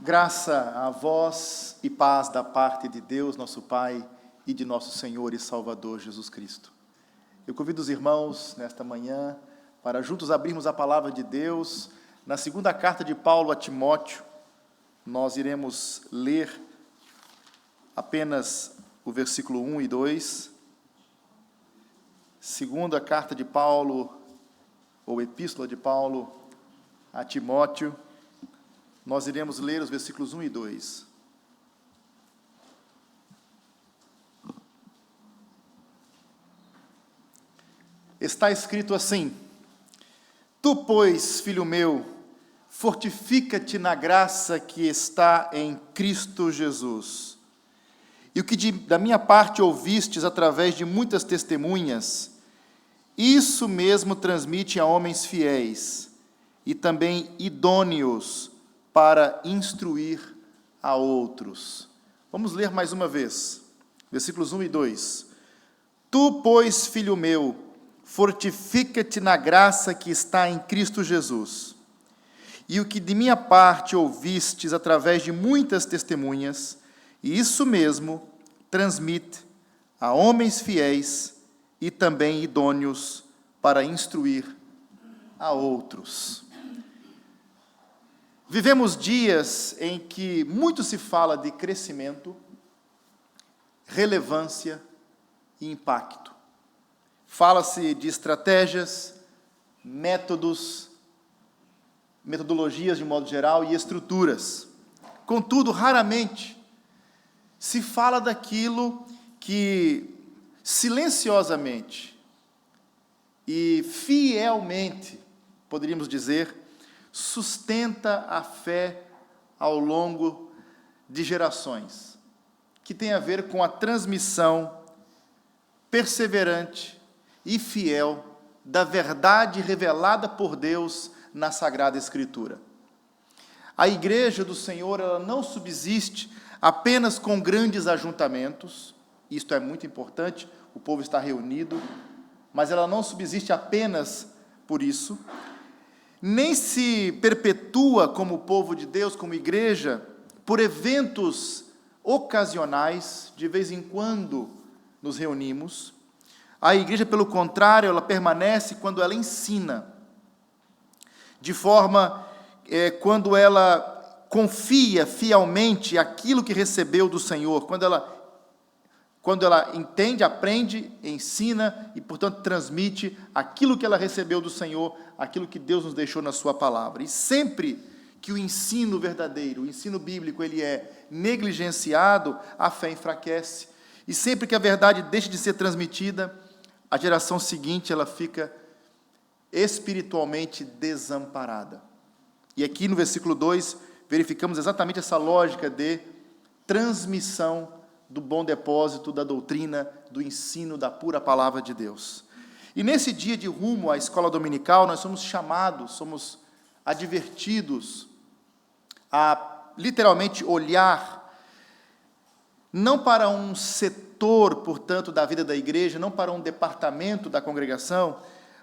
Graça a vós e paz da parte de Deus, nosso Pai, e de nosso Senhor e Salvador Jesus Cristo. Eu convido os irmãos, nesta manhã, para juntos abrirmos a palavra de Deus, na segunda carta de Paulo a Timóteo. Nós iremos ler apenas o versículo 1 e 2. Segunda carta de Paulo, ou epístola de Paulo a Timóteo. Nós iremos ler os versículos 1 e 2. Está escrito assim: Tu, pois, filho meu, fortifica-te na graça que está em Cristo Jesus. E o que da minha parte ouvistes através de muitas testemunhas, isso mesmo transmite a homens fiéis e também idôneos para instruir a outros. Vamos ler mais uma vez, versículos 1 e 2. Tu, pois, filho meu, fortifica-te na graça que está em Cristo Jesus. E o que de minha parte ouvistes através de muitas testemunhas, isso mesmo transmite a homens fiéis e também idôneos para instruir a outros. Vivemos dias em que muito se fala de crescimento, relevância e impacto. Fala-se de estratégias, métodos, metodologias de modo geral e estruturas. Contudo, raramente se fala daquilo que silenciosamente e fielmente, poderíamos dizer, sustenta a fé ao longo de gerações, que tem a ver com a transmissão perseverante e fiel da verdade revelada por Deus na Sagrada Escritura. A Igreja do Senhor, ela não subsiste apenas com grandes ajuntamentos, isto é muito importante, o povo está reunido, mas ela não subsiste apenas por isso, nem se perpetua como povo de Deus, como igreja, por eventos ocasionais, de vez em quando nos reunimos. A igreja, pelo contrário, ela permanece quando ela ensina, de forma, quando ela confia fielmente aquilo que recebeu do Senhor, quando ela entende, aprende, ensina e, portanto, transmite aquilo que ela recebeu do Senhor, aquilo que Deus nos deixou na sua palavra. E sempre que o ensino verdadeiro, o ensino bíblico, ele é negligenciado, a fé enfraquece. E sempre que a verdade deixa de ser transmitida, a geração seguinte, ela fica espiritualmente desamparada. E aqui no versículo 2, verificamos exatamente essa lógica de transmissão do bom depósito, da doutrina, do ensino, da pura palavra de Deus. E nesse dia de rumo à escola dominical, nós somos chamados, somos advertidos a literalmente olhar, não para um setor, portanto, da vida da igreja, não para um departamento da congregação,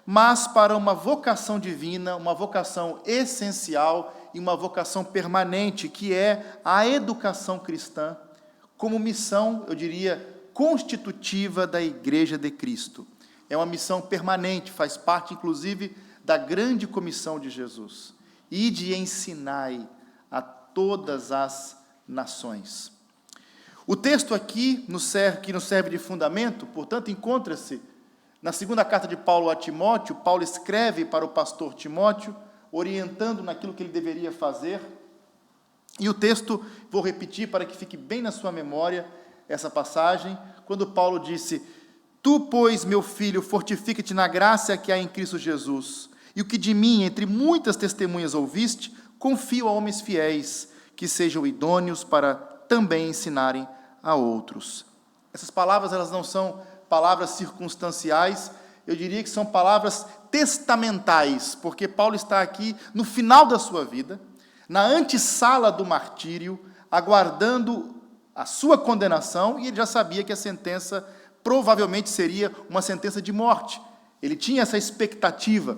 mas para uma vocação divina, uma vocação essencial e uma vocação permanente, que é a educação cristã, como missão, eu diria, constitutiva da Igreja de Cristo. É uma missão permanente, faz parte, inclusive, da grande comissão de Jesus. Ide e ensinai a todas as nações. O texto aqui, que nos serve de fundamento, portanto, encontra-se na segunda carta de Paulo a Timóteo. Paulo escreve para o pastor Timóteo, orientando naquilo que ele deveria fazer. E o texto, vou repetir para que fique bem na sua memória essa passagem, quando Paulo disse: Tu, pois, meu filho, fortifica-te na graça que há em Cristo Jesus, e o que de mim, entre muitas testemunhas ouviste, confio a homens fiéis, que sejam idôneos para também ensinarem a outros. Essas palavras, elas não são palavras circunstanciais, eu diria que são palavras testamentais, porque Paulo está aqui no final da sua vida, na antessala do martírio, aguardando a sua condenação, e ele já sabia que a sentença provavelmente seria uma sentença de morte. Ele tinha essa expectativa,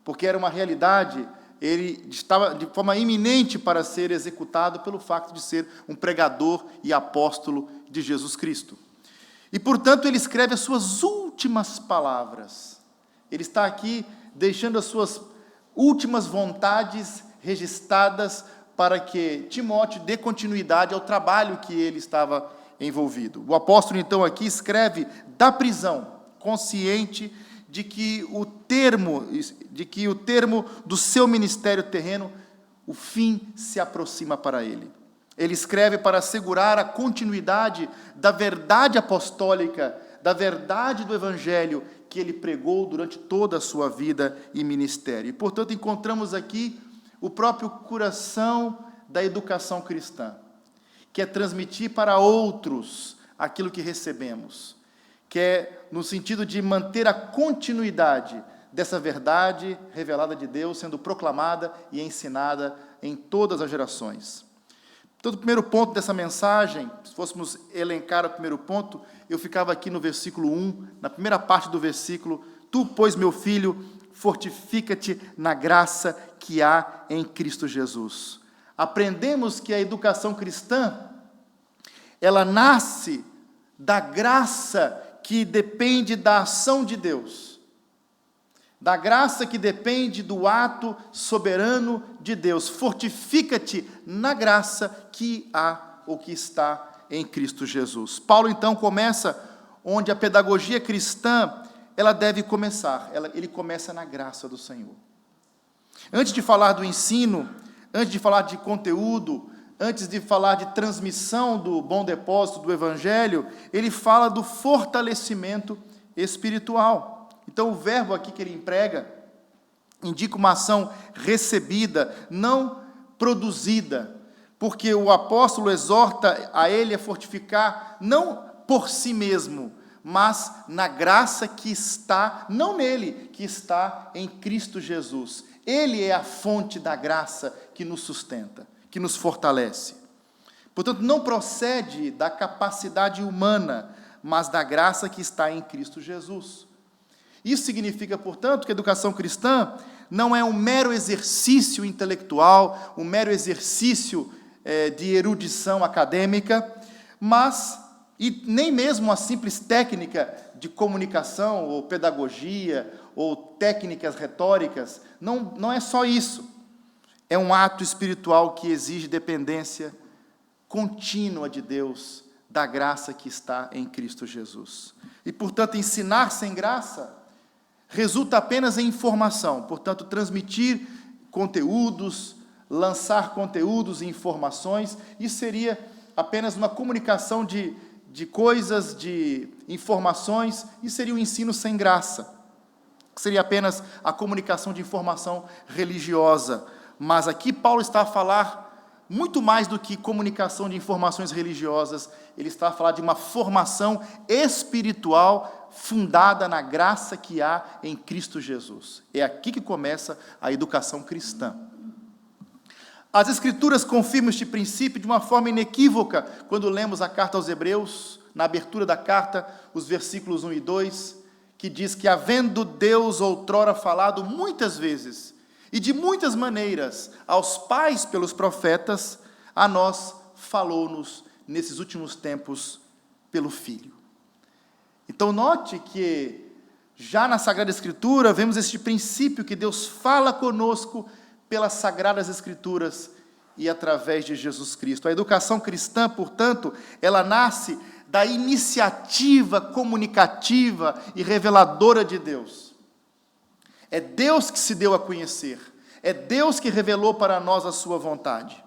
porque era uma realidade ele estava de forma iminente para ser executado pelo fato de ser um pregador e apóstolo de Jesus Cristo. E, portanto, ele escreve as suas últimas palavras. Ele está aqui deixando as suas últimas vontades registradas para que Timóteo dê continuidade ao trabalho que ele estava envolvido. O apóstolo, então, aqui escreve da prisão, consciente de que o termo do seu ministério terreno, o fim se aproxima para ele. Ele escreve para assegurar a continuidade da verdade apostólica, da verdade do evangelho que ele pregou durante toda a sua vida e ministério. E, portanto, encontramos aqui o próprio coração da educação cristã, que é transmitir para outros aquilo que recebemos, que é no sentido de manter a continuidade dessa verdade revelada de Deus, sendo proclamada e ensinada em todas as gerações. Então, o primeiro ponto dessa mensagem, se fôssemos elencar o primeiro ponto, eu ficava aqui no versículo 1, na primeira parte do versículo: Tu, pois, meu filho, fortifica-te na graça que há em Cristo Jesus. Aprendemos que a educação cristã, ela nasce da graça que depende da ação de Deus, da graça que depende do ato soberano de Deus. Fortifica-te na graça que há ou que está em Cristo Jesus. Paulo, então, começa onde a pedagogia cristã, ela deve começar. Ele começa na graça do Senhor. Antes de falar do ensino, antes de falar de conteúdo, antes de falar de transmissão do bom depósito do Evangelho, ele fala do fortalecimento espiritual. Então, o verbo aqui que ele emprega indica uma ação recebida, não produzida, porque o apóstolo exorta a ele a fortificar, não por si mesmo, mas na graça que está, não nele, que está em Cristo Jesus. Ele é a fonte da graça que nos sustenta, que nos fortalece. Portanto, não procede da capacidade humana, mas da graça que está em Cristo Jesus. Isso significa, portanto, que a educação cristã não é um mero exercício intelectual, um mero exercício de erudição acadêmica, mas, e nem mesmo uma simples técnica de comunicação, ou pedagogia, ou técnicas retóricas, não é só isso. É um ato espiritual que exige dependência contínua de Deus, da graça que está em Cristo Jesus. E, portanto, ensinar sem graça resulta apenas em informação. Portanto, transmitir conteúdos, lançar conteúdos e informações, isso seria apenas uma comunicação de coisas, de informações, isso seria um ensino sem graça. Seria apenas a comunicação de informação religiosa. Mas aqui Paulo está a falar muito mais do que comunicação de informações religiosas, ele está a falar de uma formação espiritual fundada na graça que há em Cristo Jesus. É aqui que começa a educação cristã. As Escrituras confirmam este princípio de uma forma inequívoca quando lemos a carta aos Hebreus, na abertura da carta, os versículos 1 e 2, que diz que, havendo Deus outrora falado muitas vezes e de muitas maneiras aos pais pelos profetas, a nós falou-nos nesses últimos tempos pelo Filho. Então, note que já na Sagrada Escritura vemos este princípio que Deus fala conosco pelas Sagradas Escrituras e através de Jesus Cristo. A educação cristã, portanto, ela nasce da iniciativa comunicativa e reveladora de Deus. É Deus que se deu a conhecer, é Deus que revelou para nós a sua vontade.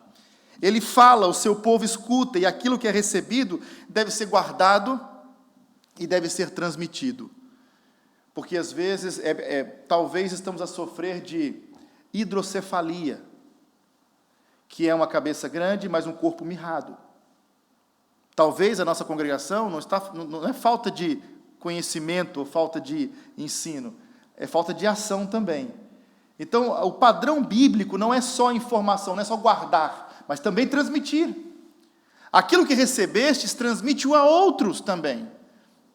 Ele fala, o seu povo escuta, e aquilo que é recebido deve ser guardado e deve ser transmitido. Porque às vezes, talvez estamos a sofrer de hidrocefalia, que é uma cabeça grande, mas um corpo mirrado. Talvez a nossa congregação não é falta de conhecimento ou falta de ensino, é falta de ação também. Então, o padrão bíblico não é só informação, não é só guardar, mas também transmitir. Aquilo que recebestes, transmite-o a outros também.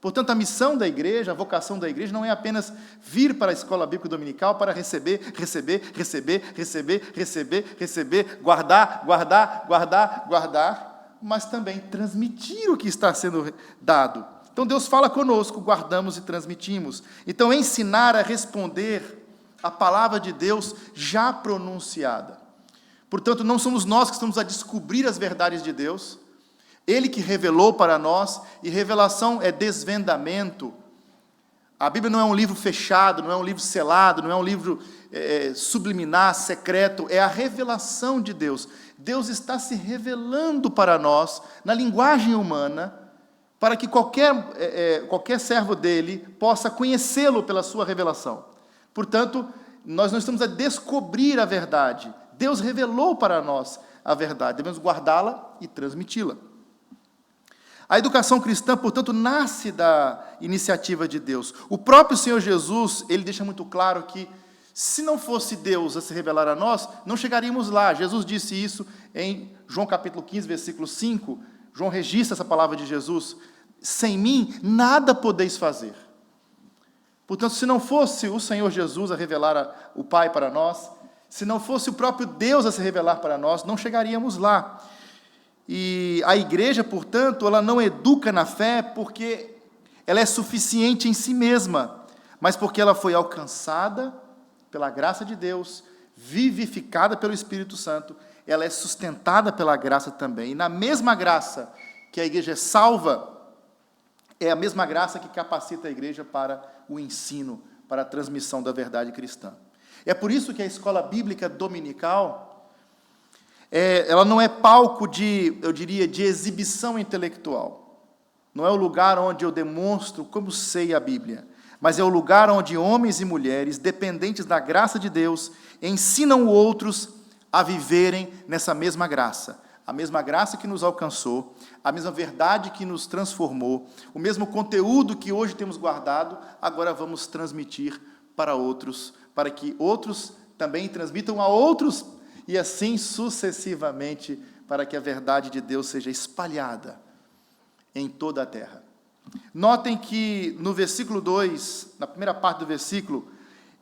Portanto, a missão da igreja, a vocação da igreja não é apenas vir para a escola bíblica dominical para receber, guardar, mas também transmitir o que está sendo dado. Então, Deus fala conosco, guardamos e transmitimos. Então, ensinar a responder a palavra de Deus já pronunciada. Portanto, não somos nós que estamos a descobrir as verdades de Deus, Ele que revelou para nós, e revelação é desvendamento. A Bíblia não é um livro fechado, não é um livro selado, não é um livro subliminar, secreto, é a revelação de Deus. Deus está se revelando para nós, na linguagem humana, para que qualquer servo dele possa conhecê-lo pela sua revelação. Portanto, nós não estamos a descobrir a verdade. Deus revelou para nós a verdade, devemos guardá-la e transmiti-la. A educação cristã, portanto, nasce da iniciativa de Deus. O próprio Senhor Jesus, ele deixa muito claro que, se não fosse Deus a se revelar a nós, não chegaríamos lá. Jesus disse isso em João capítulo 15, versículo 5. João registra essa palavra de Jesus: sem mim, nada podeis fazer. Portanto, se não fosse o Senhor Jesus a revelar o Pai para nós, se não fosse o próprio Deus a se revelar para nós, não chegaríamos lá. E a igreja, portanto, ela não educa na fé porque ela é suficiente em si mesma, mas porque ela foi alcançada pela graça de Deus, vivificada pelo Espírito Santo, ela é sustentada pela graça também. E na mesma graça que a igreja é salva, é a mesma graça que capacita a igreja para o ensino, para a transmissão da verdade cristã. É por isso que a escola bíblica dominical, ela não é palco de exibição intelectual. Não é o lugar onde eu demonstro como sei a Bíblia, mas é o lugar onde homens e mulheres, dependentes da graça de Deus, ensinam outros a viverem nessa mesma graça. A mesma graça que nos alcançou, a mesma verdade que nos transformou, o mesmo conteúdo que hoje temos guardado, agora vamos transmitir para outros, para que outros também transmitam a outros, e assim sucessivamente, para que a verdade de Deus seja espalhada em toda a terra. Notem que no versículo 2, na primeira parte do versículo,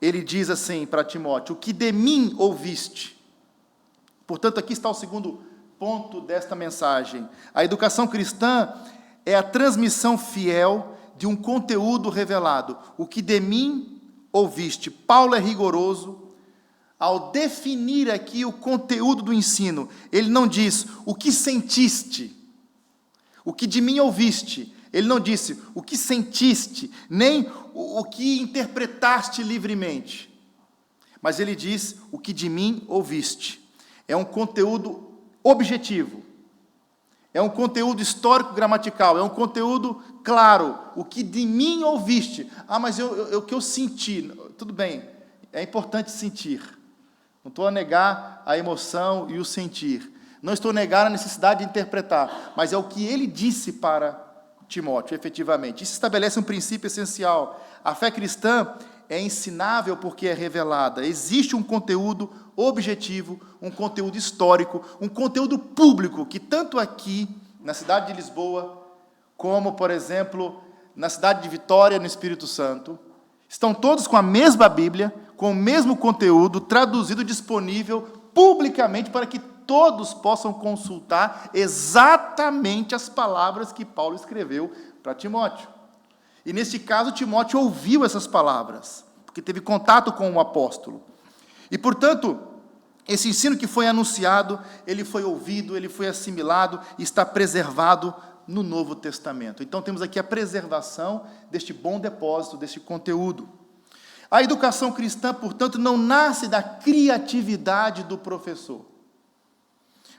ele diz assim para Timóteo: o que de mim ouviste. Portanto, aqui está o segundo ponto desta mensagem. A educação cristã é a transmissão fiel de um conteúdo revelado. O que de mim ouviste. Paulo é rigoroso ao definir aqui o conteúdo do ensino. Ele não diz o que sentiste, o que de mim ouviste. Ele não disse o que sentiste, nem o que interpretaste livremente. Mas ele diz o que de mim ouviste. É um conteúdo objetivo. É um conteúdo histórico-gramatical. É um conteúdo claro. O que de mim ouviste. Mas o que eu senti. Tudo bem, é importante sentir. Não estou a negar a emoção e o sentir. Não estou a negar a necessidade de interpretar. Mas é o que ele disse para Timóteo, efetivamente. Isso estabelece um princípio essencial. A fé cristã é ensinável porque é revelada. Existe um conteúdo objetivo, um conteúdo histórico, um conteúdo público, que tanto aqui, na cidade de Lisboa, como, por exemplo, na cidade de Vitória, no Espírito Santo, estão todos com a mesma Bíblia, com o mesmo conteúdo, traduzido, disponível publicamente, para que todos possam consultar exatamente as palavras que Paulo escreveu para Timóteo. E, neste caso, Timóteo ouviu essas palavras, porque teve contato com o apóstolo. E, portanto, esse ensino que foi anunciado, ele foi ouvido, ele foi assimilado e está preservado no Novo Testamento. Então, temos aqui a preservação deste bom depósito, deste conteúdo. A educação cristã, portanto, não nasce da criatividade do professor,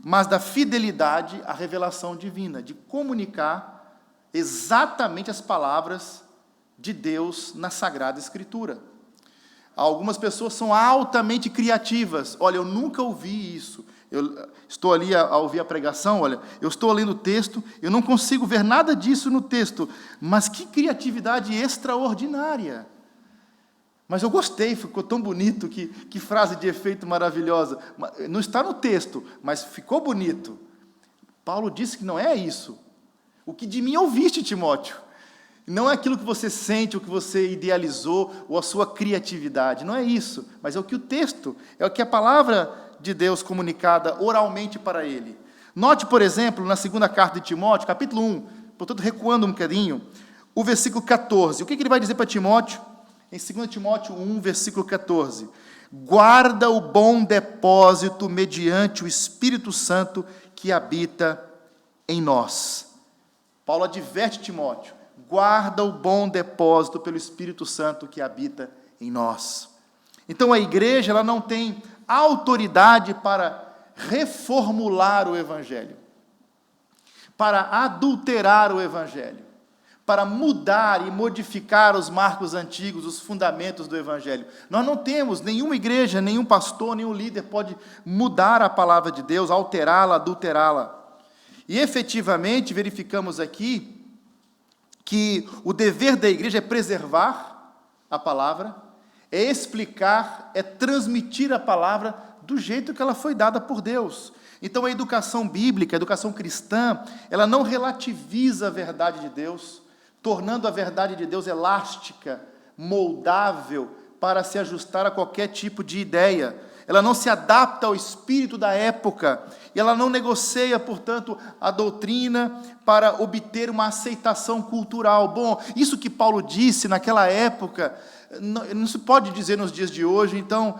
mas da fidelidade à revelação divina, de comunicar exatamente as palavras de Deus na Sagrada Escritura. Algumas pessoas são altamente criativas. Olha, eu nunca ouvi isso. Eu estou ali a ouvir a pregação, olha, eu estou lendo o texto, eu não consigo ver nada disso no texto, mas que criatividade extraordinária. Mas eu gostei, ficou tão bonito, que frase de efeito maravilhosa. Não está no texto, mas ficou bonito. Paulo disse que não é isso. O que de mim ouviste, Timóteo. Não é aquilo que você sente, o que você idealizou, ou a sua criatividade. Não é isso. Mas é o que o texto, é o que a palavra de Deus comunicada oralmente para ele. Note, por exemplo, na segunda carta de Timóteo, capítulo 1, portanto, recuando um bocadinho, o versículo 14. O que ele vai dizer para Timóteo? Em 2 Timóteo 1, versículo 14. Guarda o bom depósito mediante o Espírito Santo que habita em nós. Paulo adverte Timóteo. Guarda o bom depósito pelo Espírito Santo que habita em nós. Então a igreja ela não tem autoridade para reformular o Evangelho, para adulterar o Evangelho, para mudar e modificar os marcos antigos, os fundamentos do Evangelho. Nós não temos, nenhuma igreja, nenhum pastor, nenhum líder pode mudar a palavra de Deus, alterá-la, adulterá-la. E efetivamente verificamos aqui que o dever da igreja é preservar a palavra, é explicar, é transmitir a palavra do jeito que ela foi dada por Deus. Então a educação bíblica, a educação cristã, ela não relativiza a verdade de Deus, tornando a verdade de Deus elástica, moldável, para se ajustar a qualquer tipo de ideia. Ela não se adapta ao espírito da época, e ela não negocia, portanto, a doutrina para obter uma aceitação cultural. Bom, isso que Paulo disse naquela época, não se pode dizer nos dias de hoje. Então,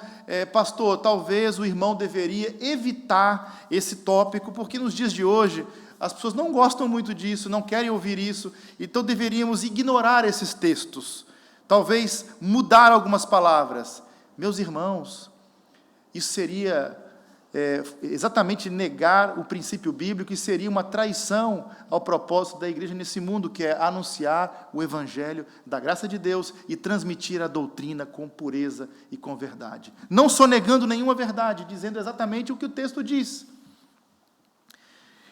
pastor, talvez o irmão deveria evitar esse tópico, porque nos dias de hoje as pessoas não gostam muito disso, não querem ouvir isso, então deveríamos ignorar esses textos, talvez mudar algumas palavras. Meus irmãos, isso seria exatamente negar o princípio bíblico e seria uma traição ao propósito da igreja nesse mundo, que é anunciar o evangelho da graça de Deus e transmitir a doutrina com pureza e com verdade. Não só negando nenhuma verdade, dizendo exatamente o que o texto diz.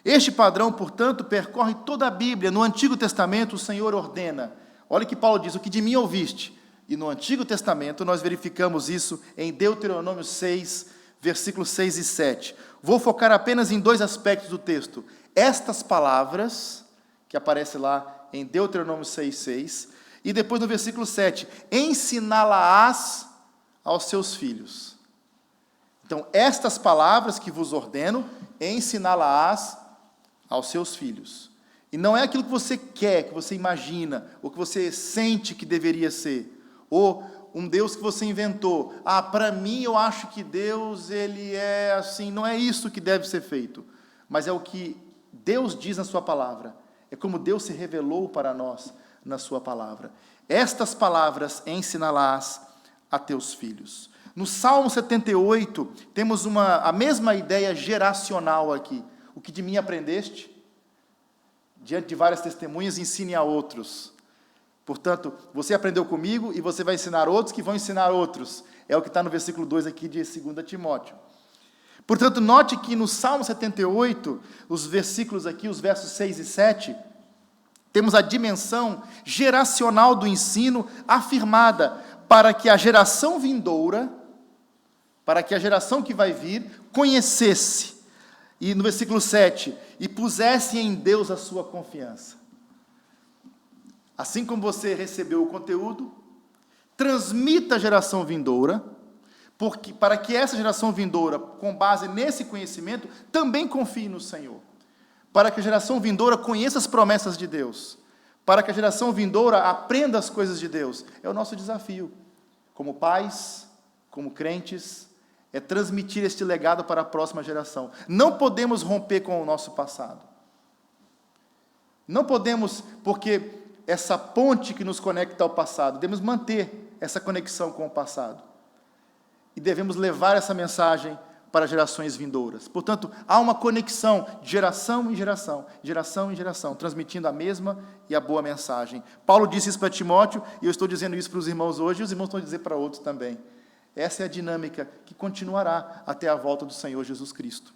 Este padrão, portanto, percorre toda a Bíblia. No Antigo Testamento, o Senhor ordena. Olha que Paulo diz, o que de mim ouviste. E no Antigo Testamento, nós verificamos isso em Deuteronômio 6, versículos 6 e 7. Vou focar apenas em dois aspectos do texto. Estas palavras, que aparece lá em Deuteronômio 6, 6, e depois no versículo 7, ensiná-la-ás aos seus filhos. Então, estas palavras que vos ordeno, ensiná-la-ás aos seus filhos. E não é aquilo que você quer, que você imagina, ou que você sente que deveria ser, ou um Deus que você inventou. Para mim eu acho que Deus, ele é assim. Não é isso que deve ser feito, mas é o que Deus diz na sua palavra, é como Deus se revelou para nós na sua palavra. Estas palavras ensiná-las a teus filhos. No Salmo 78, temos a mesma ideia geracional aqui. O que de mim aprendeste, diante de várias testemunhas, ensine a outros. Portanto, você aprendeu comigo e você vai ensinar outros que vão ensinar outros. É o que está no versículo 2 aqui de 2 Timóteo. Portanto, note que no Salmo 78, os versículos aqui, os versos 6 e 7, temos a dimensão geracional do ensino afirmada para que a geração vindoura, para que a geração que vai vir, conhecesse. E no versículo 7, e pusesse em Deus a sua confiança. Assim como você recebeu o conteúdo, transmita à geração vindoura, para que essa geração vindoura, com base nesse conhecimento, também confie no Senhor. Para que a geração vindoura conheça as promessas de Deus. Para que a geração vindoura aprenda as coisas de Deus. É o nosso desafio, como pais, como crentes, é transmitir este legado para a próxima geração. Não podemos romper com o nosso passado. Não podemos, porque essa ponte que nos conecta ao passado, devemos manter essa conexão com o passado. E devemos levar essa mensagem para gerações vindouras. Portanto, há uma conexão de geração em geração, transmitindo a mesma e a boa mensagem. Paulo disse isso para Timóteo, e eu estou dizendo isso para os irmãos hoje, e os irmãos estão dizendo para outros também. Essa é a dinâmica que continuará até a volta do Senhor Jesus Cristo.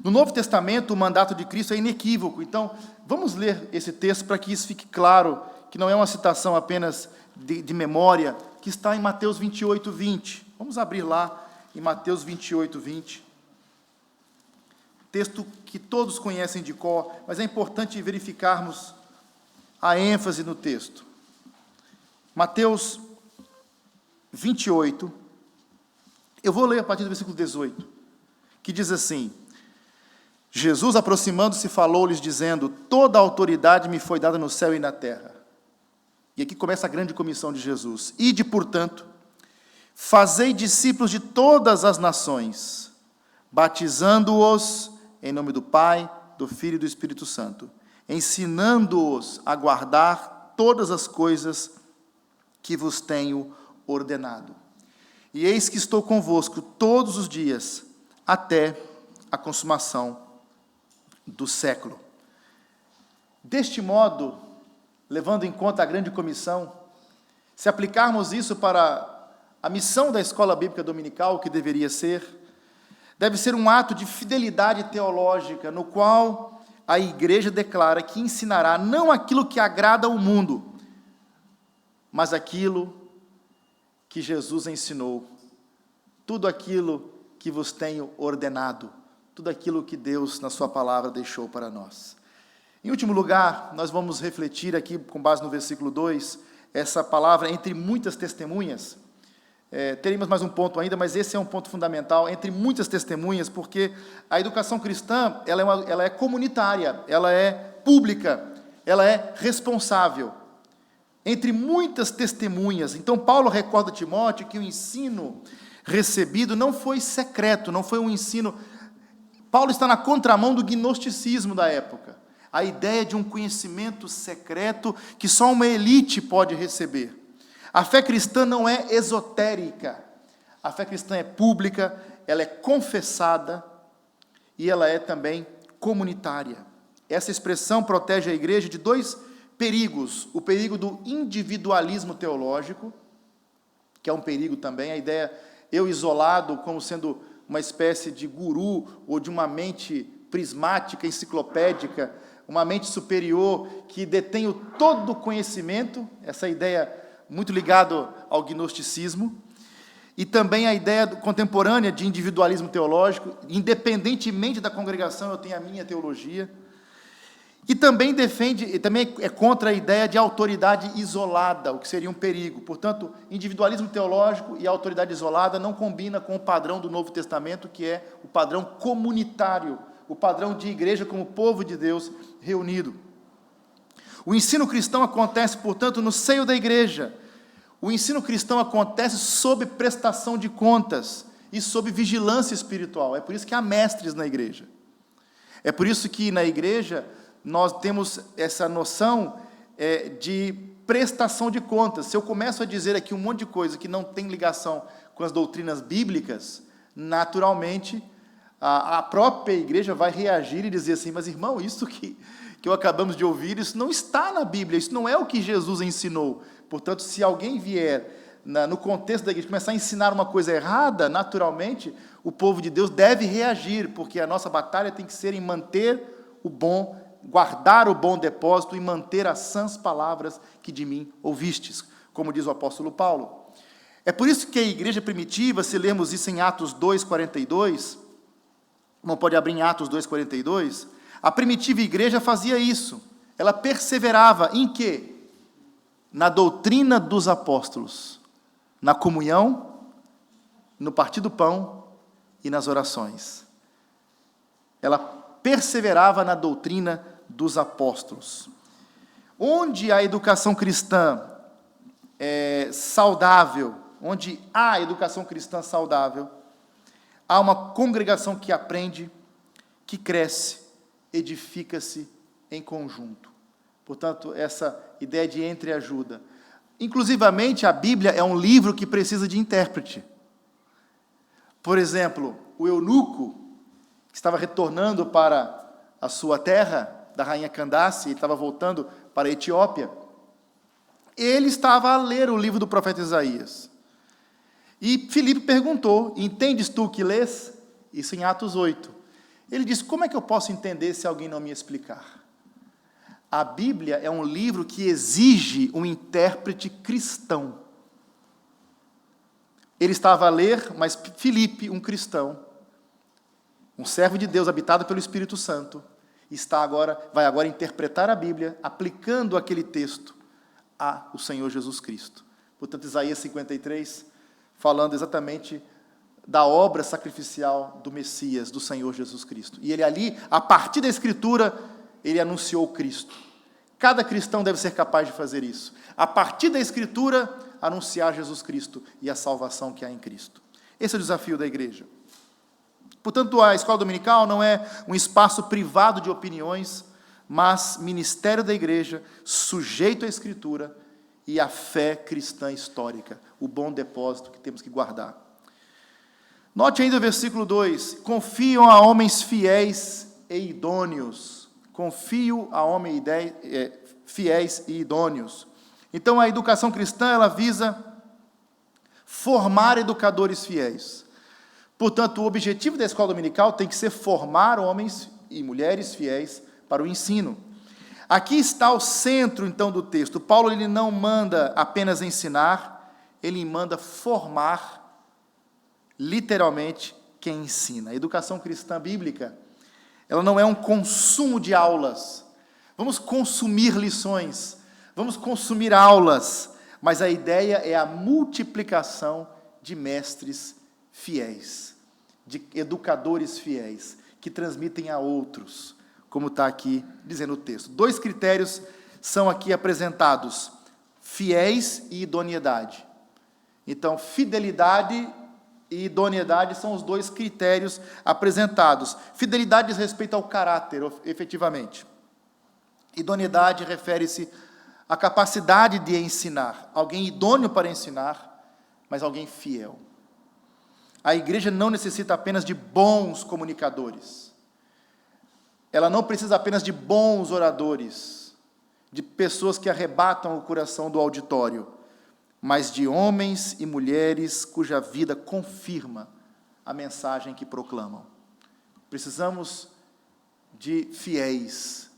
No Novo Testamento, o mandato de Cristo é inequívoco. Então, vamos ler esse texto para que isso fique claro, que não é uma citação apenas de memória, que está em Mateus 28, 20. Vamos abrir lá em Mateus 28, 20. Texto que todos conhecem de cor, mas é importante verificarmos a ênfase no texto. Mateus 28, eu vou ler a partir do versículo 18, que diz assim: Jesus, aproximando-se, falou-lhes, dizendo: toda a autoridade me foi dada no céu e na terra. E aqui começa a grande comissão de Jesus. Ide, portanto, fazei discípulos de todas as nações, batizando-os em nome do Pai, do Filho e do Espírito Santo, ensinando-os a guardar todas as coisas que vos tenho ordenado. E eis que estou convosco todos os dias, até a consumação do século. Deste modo, levando em conta a grande comissão, se aplicarmos isso para a missão da escola bíblica dominical, que deveria ser, deve ser um ato de fidelidade teológica, no qual a igreja declara que ensinará não aquilo que agrada ao mundo, mas aquilo que Jesus ensinou, tudo aquilo que vos tenho ordenado, tudo aquilo que Deus, na sua palavra, deixou para nós. Em último lugar, nós vamos refletir aqui, com base no versículo 2, essa palavra entre muitas testemunhas. Teremos mais um ponto ainda, mas esse é um ponto fundamental, entre muitas testemunhas, porque a educação cristã, ela é comunitária, ela é pública, ela é responsável. Entre muitas testemunhas. Então, Paulo recorda a Timóteo que o ensino recebido não foi secreto, não foi um ensino... Paulo está na contramão do gnosticismo da época, a ideia de um conhecimento secreto que só uma elite pode receber. A fé cristã não é esotérica, a fé cristã é pública, ela é confessada e ela é também comunitária. Essa expressão protege a igreja de dois perigos: o perigo do individualismo teológico, que é um perigo também, a ideia eu isolado como sendo uma espécie de guru ou de uma mente prismática, enciclopédica, uma mente superior que detém todo o conhecimento, essa ideia muito ligada ao gnosticismo, e também a ideia contemporânea de individualismo teológico, independentemente da congregação, eu tenho a minha teologia, e também é contra a ideia de autoridade isolada, o que seria um perigo. Portanto, individualismo teológico e autoridade isolada não combina com o padrão do Novo Testamento, que é o padrão comunitário, o padrão de igreja como povo de Deus reunido. O ensino cristão acontece, portanto, no seio da igreja. O ensino cristão acontece sob prestação de contas e sob vigilância espiritual. É por isso que há mestres na igreja. É por isso que na igreja nós temos essa noção de prestação de contas. Se eu começo a dizer aqui um monte de coisa que não tem ligação com as doutrinas bíblicas, naturalmente a própria igreja vai reagir e dizer assim: mas irmão, isso que acabamos de ouvir, isso não está na Bíblia, isso não é o que Jesus ensinou. Portanto, se alguém vier no contexto da igreja começar a ensinar uma coisa errada, naturalmente o povo de Deus deve reagir, porque a nossa batalha tem que ser em manter o bom, guardar o bom depósito e manter as sãs palavras que de mim ouvistes, como diz o apóstolo Paulo. É por isso que a igreja primitiva, se lermos isso em Atos 2,42, não pode abrir em Atos 2,42, a primitiva igreja fazia isso, ela perseverava em quê? Na doutrina dos apóstolos, na comunhão, no partir do pão e nas orações. Ela perseverava na doutrina dos apóstolos. Onde a educação cristã é saudável, onde há educação cristã saudável, há uma congregação que aprende, que cresce, edifica-se em conjunto. Portanto, essa ideia de entreajuda. Inclusivamente, a Bíblia é um livro que precisa de intérprete. Por exemplo, o eunuco, que estava retornando para a sua terra, da rainha Candace, ele estava voltando para a Etiópia, ele estava a ler o livro do profeta Isaías. E Filipe perguntou: entendes tu o que lês? Isso em Atos 8. Ele disse: como é que eu posso entender se alguém não me explicar? A Bíblia é um livro que exige um intérprete cristão. Ele estava a ler, mas Filipe, um cristão, um servo de Deus habitado pelo Espírito Santo, vai agora interpretar a Bíblia, aplicando aquele texto ao Senhor Jesus Cristo. Portanto, Isaías 53, falando exatamente da obra sacrificial do Messias, do Senhor Jesus Cristo. E ele ali, a partir da Escritura, ele anunciou Cristo. Cada cristão deve ser capaz de fazer isso. A partir da Escritura, anunciar Jesus Cristo e a salvação que há em Cristo. Esse é o desafio da igreja. Portanto, a escola dominical não é um espaço privado de opiniões, mas ministério da igreja, sujeito à Escritura e à fé cristã histórica, o bom depósito que temos que guardar. Note ainda o versículo 2: confiam a homens fiéis e idôneos. Confio a homens fiéis e idôneos. Então, a educação cristã, ela visa formar educadores fiéis. Portanto, o objetivo da escola dominical tem que ser formar homens e mulheres fiéis para o ensino. Aqui está o centro, então, do texto. Paulo, ele não manda apenas ensinar, ele manda formar, literalmente, quem ensina. A educação cristã bíblica, ela não é um consumo de aulas. Vamos consumir lições, vamos consumir aulas, mas a ideia é a multiplicação de mestres fiéis, de educadores fiéis, que transmitem a outros, como está aqui dizendo o texto. 2 critérios são aqui apresentados: fiéis e idoneidade. Então, fidelidade e idoneidade são os 2 critérios apresentados. Fidelidade diz respeito ao caráter, efetivamente. Idoneidade refere-se à capacidade de ensinar. Alguém idôneo para ensinar, mas alguém fiel. A igreja não necessita apenas de bons comunicadores. Ela não precisa apenas de bons oradores, de pessoas que arrebatam o coração do auditório, mas de homens e mulheres cuja vida confirma a mensagem que proclamam. Precisamos de fiéis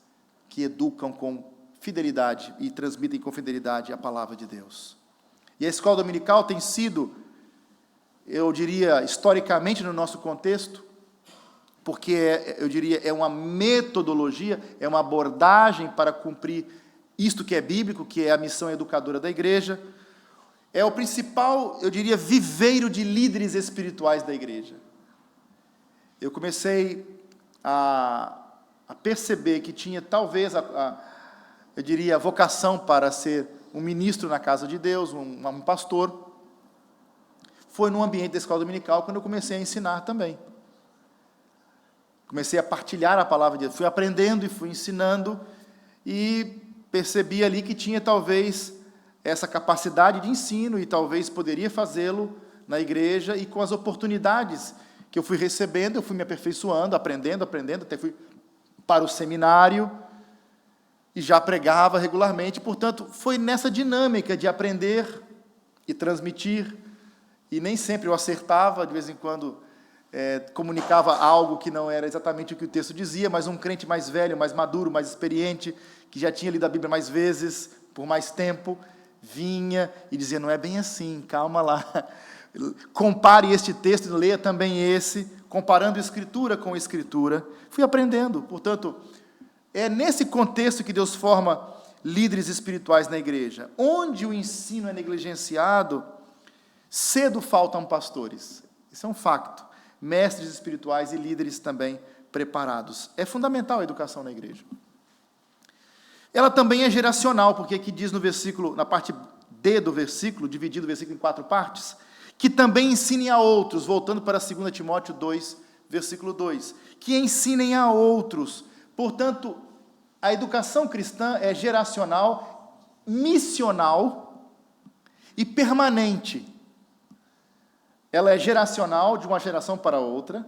que educam com fidelidade e transmitem com fidelidade a palavra de Deus. E a escola dominical tem sido, eu diria, historicamente no nosso contexto, porque, eu diria, é uma metodologia, é uma abordagem para cumprir isto que é bíblico, que é a missão educadora da igreja. É o principal, eu diria, viveiro de líderes espirituais da igreja. Eu comecei a perceber que tinha, talvez, eu diria, a vocação para ser um ministro na casa de Deus, um pastor. Foi no ambiente da escola dominical quando eu comecei a ensinar também. Comecei a partilhar a palavra de Deus. Fui aprendendo e fui ensinando e percebi ali que tinha, talvez, essa capacidade de ensino e talvez poderia fazê-lo na igreja, e com as oportunidades que eu fui recebendo, eu fui me aperfeiçoando, aprendendo, até fui para o seminário e já pregava regularmente. Portanto, foi nessa dinâmica de aprender e transmitir, e nem sempre eu acertava, de vez em quando comunicava algo que não era exatamente o que o texto dizia, mas um crente mais velho, mais maduro, mais experiente, que já tinha lido a Bíblia mais vezes, por mais tempo, vinha e dizia: não é bem assim, calma lá, compare este texto e leia também esse, comparando Escritura com Escritura. Fui aprendendo. Portanto, é nesse contexto que Deus forma líderes espirituais na igreja. Onde o ensino é negligenciado, cedo faltam pastores. Isso é um facto. Mestres espirituais e líderes também preparados. É fundamental a educação na igreja. Ela também é geracional, porque aqui diz no versículo, na parte D do versículo, dividido o versículo em 4 partes, que também ensinem a outros, voltando para 2 Timóteo 2, versículo 2, que ensinem a outros. Portanto, a educação cristã é geracional, missional e permanente. Ela é geracional, de uma geração para outra.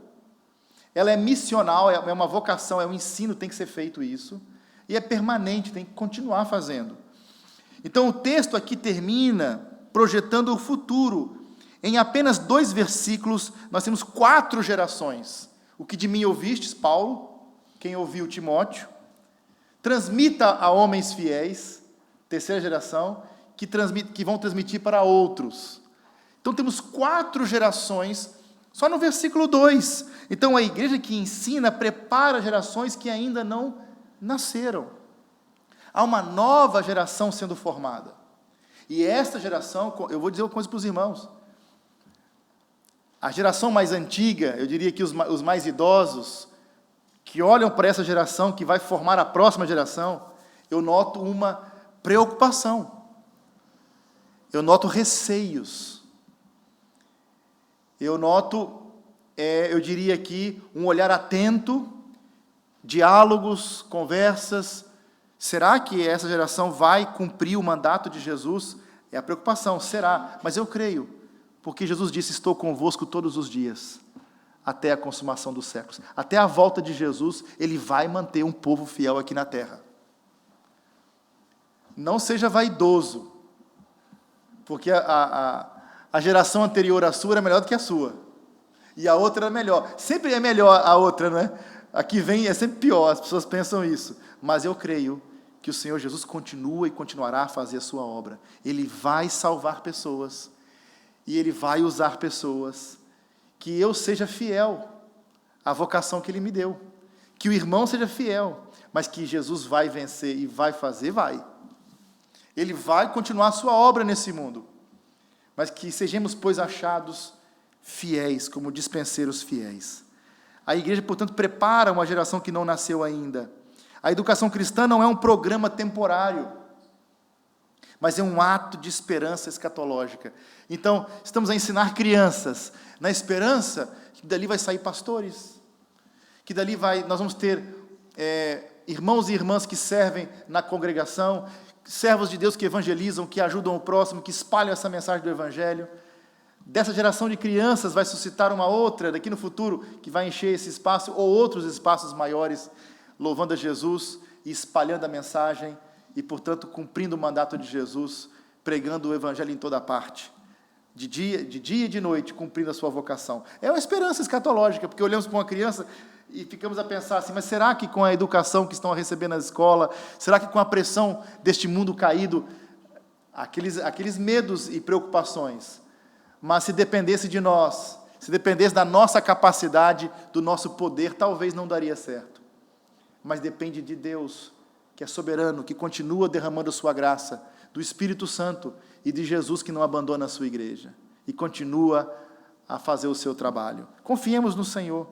Ela é missional, é uma vocação, é um ensino, tem que ser feito isso. E é permanente, tem que continuar fazendo. Então, o texto aqui termina projetando o futuro. Em apenas 2 versículos, nós temos 4 gerações. O que de mim ouvistes, Paulo, quem ouviu, Timóteo. Transmita a homens fiéis, 3ª geração, que vão transmitir para outros. Então, temos 4 gerações Só no versículo 2. Então, a igreja que ensina prepara gerações que ainda não nasceram. Há uma nova geração sendo formada. E esta geração, eu vou dizer uma coisa para os irmãos. A geração mais antiga, eu diria que os mais idosos, que olham para essa geração que vai formar a próxima geração, eu noto uma preocupação. Eu noto receios. Eu noto, eu diria aqui, um olhar atento, diálogos, conversas. Será que essa geração vai cumprir o mandato de Jesus? É a preocupação, será? Mas eu creio, porque Jesus disse, estou convosco todos os dias, até a consumação dos séculos. Até a volta de Jesus, Ele vai manter um povo fiel aqui na terra. Não seja vaidoso, porque a geração anterior à sua era melhor do que a sua. E a outra era melhor. Sempre é melhor a outra, não é? A que vem é sempre pior, as pessoas pensam isso. Mas eu creio que o Senhor Jesus continua e continuará a fazer a sua obra. Ele vai salvar pessoas. E Ele vai usar pessoas. Que eu seja fiel à vocação que Ele me deu. Que o irmão seja fiel. Mas que Jesus vai vencer e vai fazer, vai. Ele vai continuar a sua obra nesse mundo. Mas que sejamos, pois, achados fiéis, como dispenseiros fiéis. A igreja, portanto, prepara uma geração que não nasceu ainda. A educação cristã não é um programa temporário, mas é um ato de esperança escatológica. Então, estamos a ensinar crianças, na esperança que dali vai sair pastores, que dali nós vamos ter irmãos e irmãs que servem na congregação, servos de Deus que evangelizam, que ajudam o próximo, que espalham essa mensagem do Evangelho. Dessa geração de crianças vai suscitar uma outra, daqui no futuro, que vai encher esse espaço, ou outros espaços maiores, louvando a Jesus e espalhando a mensagem, e, portanto, cumprindo o mandato de Jesus, pregando o Evangelho em toda parte, de dia e de noite, cumprindo a sua vocação. É uma esperança escatológica, porque olhamos para uma criança e ficamos a pensar assim, mas será que com a educação que estão a receber na escola, será que com a pressão deste mundo caído, aqueles medos e preocupações, mas se dependesse de nós, se dependesse da nossa capacidade, do nosso poder, talvez não daria certo. Mas depende de Deus, que é soberano, que continua derramando a sua graça, do Espírito Santo e de Jesus que não abandona a sua igreja e continua a fazer o seu trabalho. Confiemos no Senhor.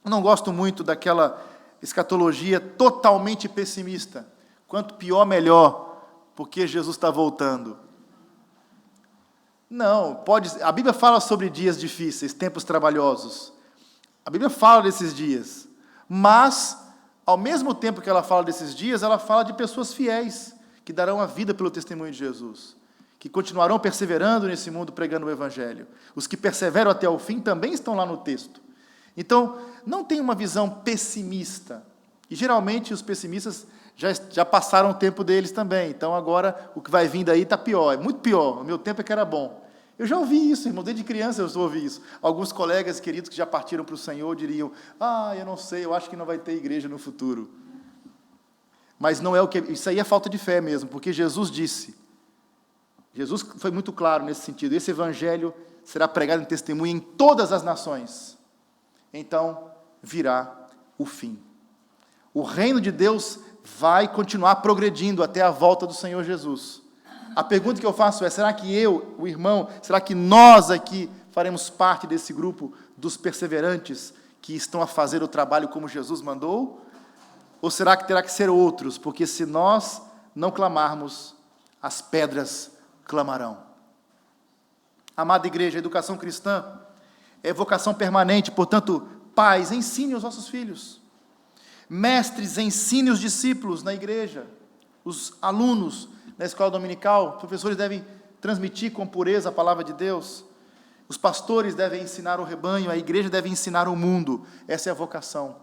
Eu não gosto muito daquela escatologia totalmente pessimista. Quanto pior, melhor, porque Jesus está voltando. Não, a Bíblia fala sobre dias difíceis, tempos trabalhosos. A Bíblia fala desses dias. Mas, ao mesmo tempo que ela fala desses dias, ela fala de pessoas fiéis, que darão a vida pelo testemunho de Jesus, que continuarão perseverando nesse mundo pregando o Evangelho. Os que perseveram até o fim também estão lá no texto. Então, não tem uma visão pessimista. E, geralmente, os pessimistas já passaram o tempo deles também. Então, agora, o que vai vir daí está pior. É muito pior. O meu tempo é que era bom. Eu já ouvi isso, irmão. Desde criança eu ouvi isso. Alguns colegas queridos que já partiram para o Senhor diriam, eu não sei, eu acho que não vai ter igreja no futuro. Mas não é o que... Isso aí é falta de fé mesmo, porque Jesus disse. Jesus foi muito claro nesse sentido. Esse Evangelho será pregado em testemunho em todas as nações. Então, virá o fim. O reino de Deus vai continuar progredindo até a volta do Senhor Jesus. A pergunta que eu faço é, será que eu, o irmão, será que nós aqui faremos parte desse grupo dos perseverantes que estão a fazer o trabalho como Jesus mandou? Ou será que terá que ser outros? Porque se nós não clamarmos, as pedras clamarão. Amada igreja, a educação cristã é vocação permanente, portanto, pais, ensine os nossos filhos. Mestres, ensine os discípulos na igreja. Os alunos na escola dominical, professores devem transmitir com pureza a palavra de Deus. Os pastores devem ensinar o rebanho, a igreja deve ensinar o mundo. Essa é a vocação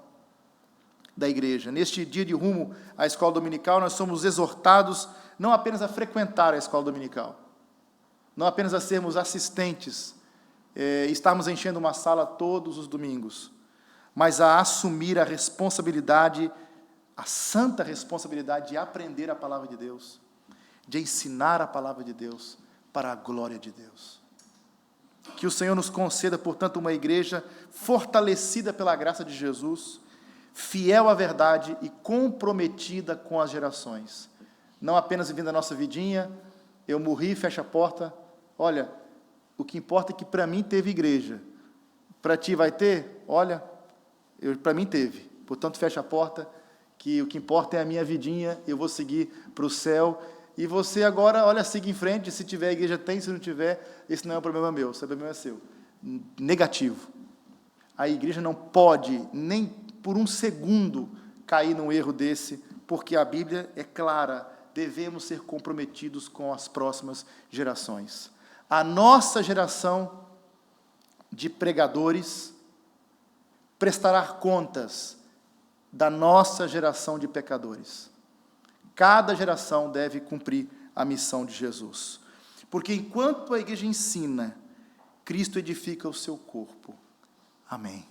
da igreja. Neste dia de rumo à escola dominical, nós somos exortados não apenas a frequentar a escola dominical, não apenas a sermos assistentes, estarmos enchendo uma sala todos os domingos, mas a assumir a responsabilidade, a santa responsabilidade de aprender a palavra de Deus, de ensinar a palavra de Deus para a glória de Deus. Que o Senhor nos conceda, portanto, uma igreja fortalecida pela graça de Jesus, fiel à verdade e comprometida com as gerações. Não apenas vivendo a nossa vidinha, eu morri, fecha a porta. Olha, o que importa é que para mim teve igreja. Para ti vai ter? Olha, para mim teve. Portanto, fecha a porta, que o que importa é a minha vidinha, eu vou seguir para o céu. E você agora, olha, siga em frente, se tiver igreja tem, se não tiver, esse não é o problema meu, esse problema é seu. Negativo. A igreja não pode, nem por um segundo, cair num erro desse, porque a Bíblia é clara, devemos ser comprometidos com as próximas gerações. A nossa geração de pregadores prestará contas da nossa geração de pecadores. Cada geração deve cumprir a missão de Jesus. Porque enquanto a igreja ensina, Cristo edifica o seu corpo. Amém.